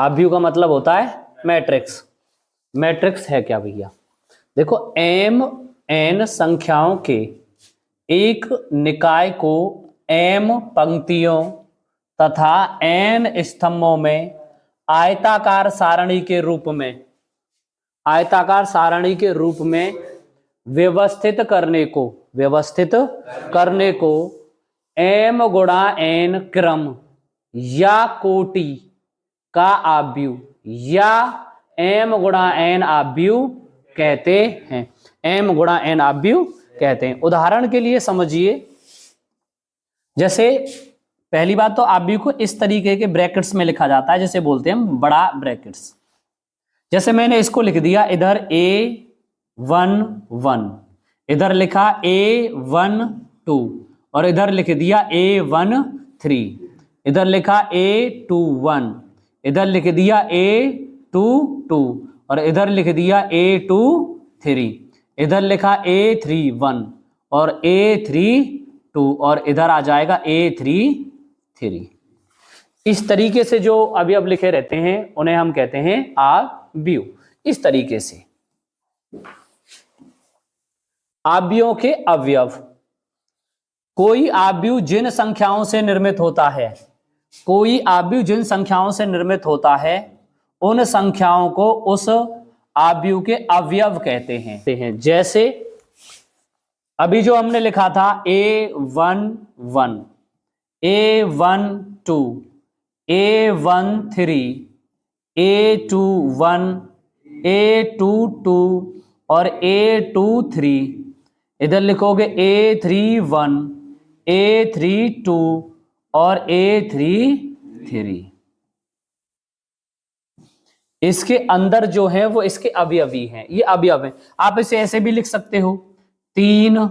आव्यूह का मतलब होता है मैट्रिक्स। मैट्रिक्स है क्या भैया? देखो m n संख्याओं के एक निकाय को m पंक्तियों तथा n स्तंभों में आयताकार सारणी के रूप में व्यवस्थित करने को m गुणा n क्रम या कोटि का आव्यूह या m गुणा n आव्यूह कहते हैं। m गुणा n आव्यूह कहते हैं। उदाहरण के लिए समझिए, जैसे पहली बात तो आव्यूह को इस तरीके के ब्रैकेट्स में लिखा जाता है, जैसे बोलते हैं हम बड़ा ब्रैकेट्स। जैसे मैंने इसको लिख दिया इधर A11, इधर लिखा A12 और इधर लिख दिया A13, इधर लिखा A21, इधर लिख दिया A22 और इधर लिख दिया A23, इधर लिखा A31 और A32 और इधर आ जाएगा A33। इस तरीके से जो अवयव लिखे रहते हैं उन्हें हम कहते हैं आव्यूह। इस तरीके से आव्यूहों के अवयव। कोई आव्यूह जिन संख्याओं से निर्मित होता है उन संख्याओं को उस आव्यूह के अवयव कहते हैं। जैसे अभी जो हमने लिखा था A11, A12, A13, A21, A22 और A23, इधर लिखोगे A31, A32 और A33। इसके अंदर जो है वो इसके अवयवी हैं, ये अवयव हैं। आप इसे ऐसे भी लिख सकते हो 3,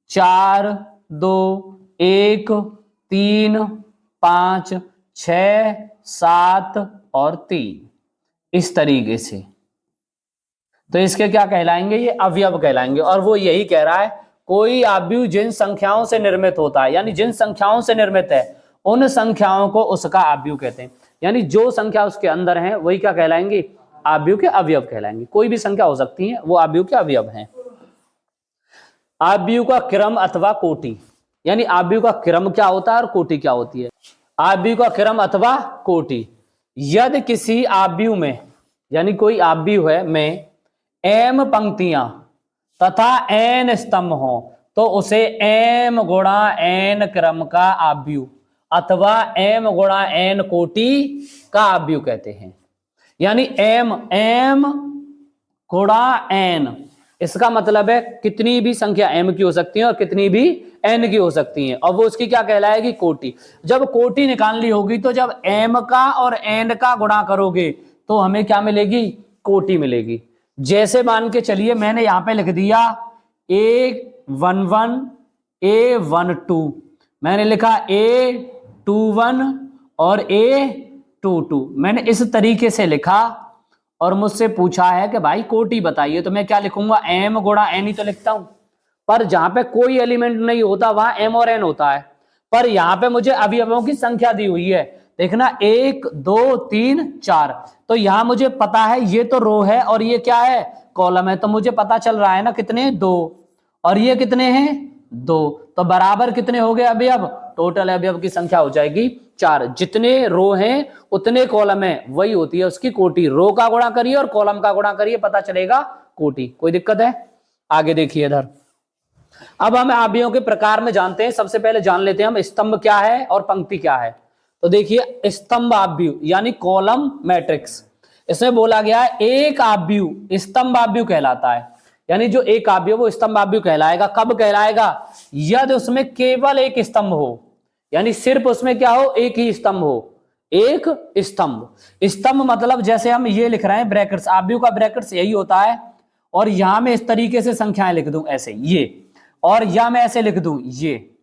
4, 2, 1, 3, 5, 6, 7 और 3, इस तरीके से। तो इसके क्या कहलाएंगे? ये अवयव कहलाएंगे। और वो यही कह रहा है कोई आव्यूह जिन संख्याओं से निर्मित होता है, यानी जिन संख्याओं से निर्मित है उन संख्याओं को उसका आव्यूह कहते हैं। यानी जो संख्या उसके अंदर है वही क्या कहलाएंगे? आव्यूह के अवयव कहलाएंगे। कोई भी संख्या हो सकती है, वो आव्यूह के अवयव हैं। आव्यूह का क्रम अथवा कोटि, यानी आव्यूह का क्रम क्या होता है और कोटि क्या होती है? आव्यूह का क्रम अथवा कोटि, यदि किसी आव्यूह में, यानी कोई आव्यूह है में m पंक्तियां तथा n स्तंभ हो तो उसे m गुणा n क्रम का आव्यूह अथवा m गुणा n कोटि का आव्यूह कहते हैं। यानी m गुणा n, इसका मतलब है कितनी भी संख्या m की हो सकती है और कितनी भी n की हो सकती है, और वो उसकी क्या कहलाएगी? कोटि। जब कोटि निकालनी होगी तो जब m का और n का गुणा करोगे तो हमें क्या मिलेगी? कोटि मिलेगी। जैसे मान के चलिए मैंने यहां पे लिख दिया A11, A12, मैंने लिखा A21 और A22, मैंने इस तरीके से लिखा और मुझसे पूछा है कि भाई कोटि बताइए, तो मैं क्या लिखूंगा? m गुणा n ही तो लिखता हूं। पर जहां पे कोई एलिमेंट नहीं होता वहां m और n होता है। पर यहां पे मुझे अवयवों की संख्या दी हुई है, देखना 1, 2, 3, 4, तो यहां मुझे पता है ये तो रो है और ये क्या है? कॉलम है। तो मुझे पता चल रहा है ना कितने? 2, और ये कितने हैं? 2, तो बराबर कितने हो गए अवयव? टोटल अवयव की संख्या हो जाएगी 4। जितने रो हैं उतने कॉलम है, वही होती है उसकी कोटि। रो का गुणा करिए और कॉलम का गुणा करिए, पता चलेगा कोटि। कोई दिक्कत है? आगे देखिए इधर। अब हम आव्यूहों के प्रकार में जानते हैं। सबसे पहले जान लेते हैं हम स्तंभ क्या है और पंक्ति क्या है। तो देखिए स्तंभ आव्यूह यानी कॉलम मैट्रिक्स, इसमें बोला गया है एक आव्यूह स्तंभ आव्यूह कहलाता है। यानी जो एक आव्यूह वो स्तंभ आव्यूह कहलाएगा। कब कहलाएगा? यदि उसमें केवल एक स्तंभ हो, यानी सिर्फ उसमें क्या हो? एक ही स्तंभ हो, एक स्तंभ। स्तंभ मतलब जैसे हम ये लिख रहे हैं ब्रैकेट्स, आव्यूह का ब्रैकेट्स यही होता है। और यहां मैं इस तरीके से संख्याएं लिख दूं ऐसे ये, और या मैं ऐसे लिख दूं ये,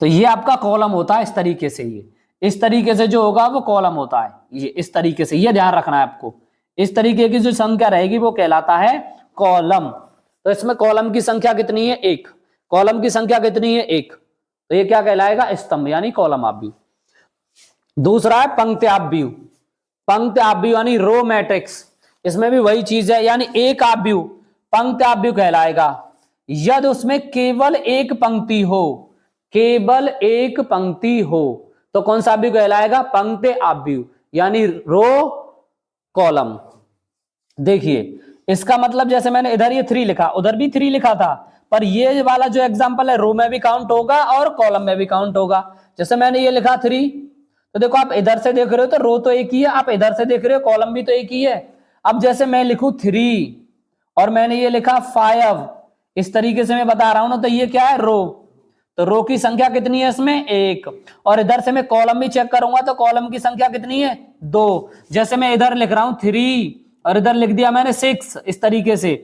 तो ये आपका कॉलम होता है। इस तरीके से ये, इस तरीके से जो होगा वो कॉलम होता है। ये इस तरीके से, ये ध्यान रखना है आपको। इस तरीके की जो संख्या रहेगी वो कहलाता है कॉलम। तो इसमें कॉलम की संख्या कितनी है? 1। कॉलम की संख्या कितनी है? 1। तो ये क्या कहलाएगा? स्तंभ यानी कॉलम आव्यूह। दूसरा है पंक्त्याव्यूह। पंक्त्याव्यूह यानी रो मैट्रिक्स, इसमें भी वही चीज है, यानी एक आव्यूह पंक्त्याव्यूह कहलाएगा यदि उसमें केवल एक पंक्ति हो, केवल एक पंक्ति हो तो कौन सा आव्यूह कहलाएगा? पंक्त्याव्यूह यानी रो कॉलम। देखिए इसका मतलब जैसे मैंने इधर ये 3 लिखा, उधर भी 3 लिखा था, पर ये वाला जो एग्जांपल है रो में भी काउंट होगा और कॉलम में भी काउंट होगा। जैसे मैंने ये लिखा 3, तो देखो आप इधर से देख रहे हो तो रो तो एक ही है, आप इधर से देख रहे हो कॉलम भी तो एक ही है। अब जैसे मैं लिखूं 3 और मैंने ये लिखा 5, इस तरीके से मैं बता रहा हूं ना, तो ये क्या है? रो। तो रो की संख्या कितनी है इसमें? 1। और इधर से मैं कॉलम भी चेक करूंगा तो कॉलम की संख्या कितनी है? 2। जैसे मैं इधर लिख रहा हूं 3 और इधर लिख दिया मैंने 6, इस तरीके से,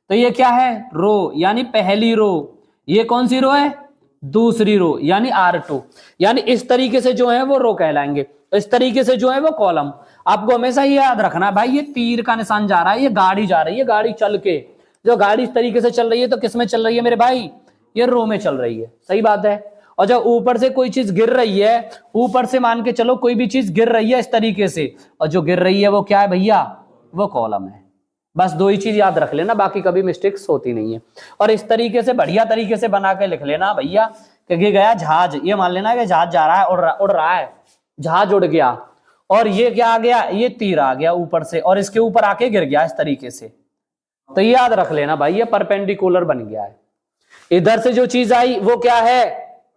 तो ये क्या है? रो यानी पहली रो। ये कौन सी रो है? दूसरी रो यानी R2। यानी इस तरीके से जो है वो रो कहलाएंगे, इस तरीके से जो है वो कॉलम। आपको हमेशा ये याद रखना भाई, ये तीर का निशान जा रहा है, ये गाड़ी जा रही है, गाड़ी चल के, जो गाड़ी इस तरीके से चल रही है तो किस में चल रही है मेरे भाई? ये रो में चल रही है, सही बात है। और जब ऊपर से कोई चीज गिर रही है, ऊपर से मान के चलो कोई भी चीज गिर रही है इस तरीके से, और जो गिर रही है वो क्या है भैया? वो कॉलम है। बस 2 ही चीज याद रख लेना, बाकी कभी मिस्टेक्स होती नहीं है। और इस तरीके से बढ़िया तरीके से बना के लिख लेना भैया कि गया जहाज, ये मान लेना कि जहाज जा रहा है, उड़ रहा है, जहाज उड़ गया, और ये क्या आ गया? ये तीर आ गया ऊपर से और इसके ऊपर आके गिर गया इस तरीके से। तो ये याद रख लेना भाई, ये परपेंडिकुलर बन गया है। इधर से जो चीज आई वो क्या है?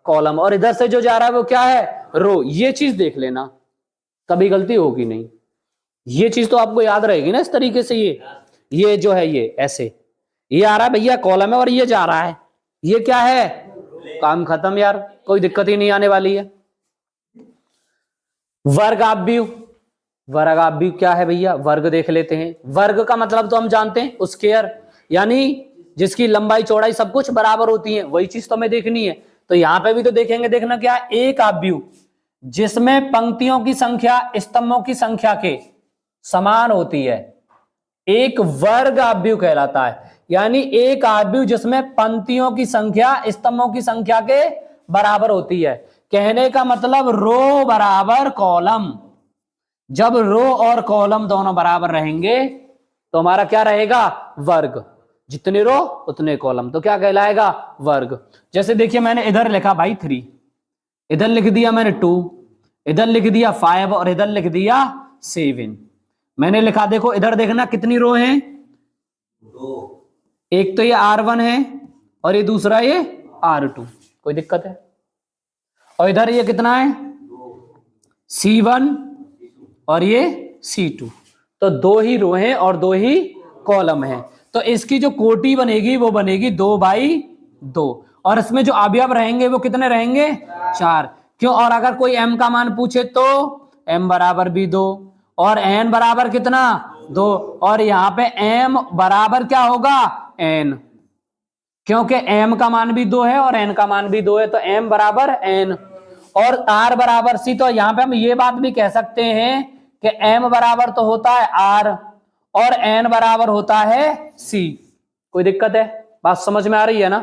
कॉलम, और इधर से जो जा रहा है वो क्या है? रो। ये चीज देख लेना, कभी गलती होगी नहीं। ये चीज तो आपको याद रहेगी ना इस तरीके से। ये जो है ये ऐसे, ये आ रहा है भैया कॉलम है और ये जा रहा है, ये क्या है? काम खत्म यार, कोई दिक्कत ही नहीं आने वाली है। वर्गाव्यूह। वर्गाव्यूह क्या है भैया? वर्ग देख लेते हैं। वर्ग का मतलब तो हम जानते हैं, स्क्वायर, यानी जिसकी लंबाई चौड़ाई सब कुछ बराबर होती है, वही चीज तो हमें देखनी है। तो यहां पे भी तो देखेंगे, देखना क्या? एक आव्यूह जिसमें पंक्तियों की संख्या स्तंभों की संख्या के समान होती है, एक वर्ग आव्यूह कहलाता है। यानी एक आव्यूह जिसमें पंक्तियों की संख्या स्तंभों की संख्या के बराबर होती है। कहने का मतलब रो बराबर कॉलम। जब रो और कॉलम दोनों बराबर रहेंगे तो हमारा क्या रहेगा? वर्ग। जितने रो उतने कॉलम, तो क्या कहलाएगा? वर्ग। जैसे देखिए मैंने इधर लिखा भाई 3, इधर लिख दिया मैंने 2, इधर लिख दिया 5 और इधर लिख दिया 7। मैंने लिखा, देखो इधर देखना कितनी रो हैं? 2। एक तो ये R1 है और ये दूसरा ये R2, कोई दिक्कत है? और इधर ये कितना है? C1 और ये C2, तो 2 ही रो हैं और 2 ही कॉलम हैं। तो इसकी जो कोटि बनेगी वो बनेगी 2/2, और इसमें जो अवयव रहेंगे वो कितने रहेंगे? 4। क्यों? और अगर कोई m का मान पूछे तो m बराबर भी 2 और n बराबर कितना? 2, और यहां पे m बराबर क्या होगा? n, क्योंकि m का मान भी 2 है और n का मान भी 2 है, तो m बराबर n और r बराबर c। तो यहां पे हम ये बात भी कह सकते हैं कि m बराबर तो होता है r और n बराबर होता है c। कोई दिक्कत है? बात समझ में आ रही है ना?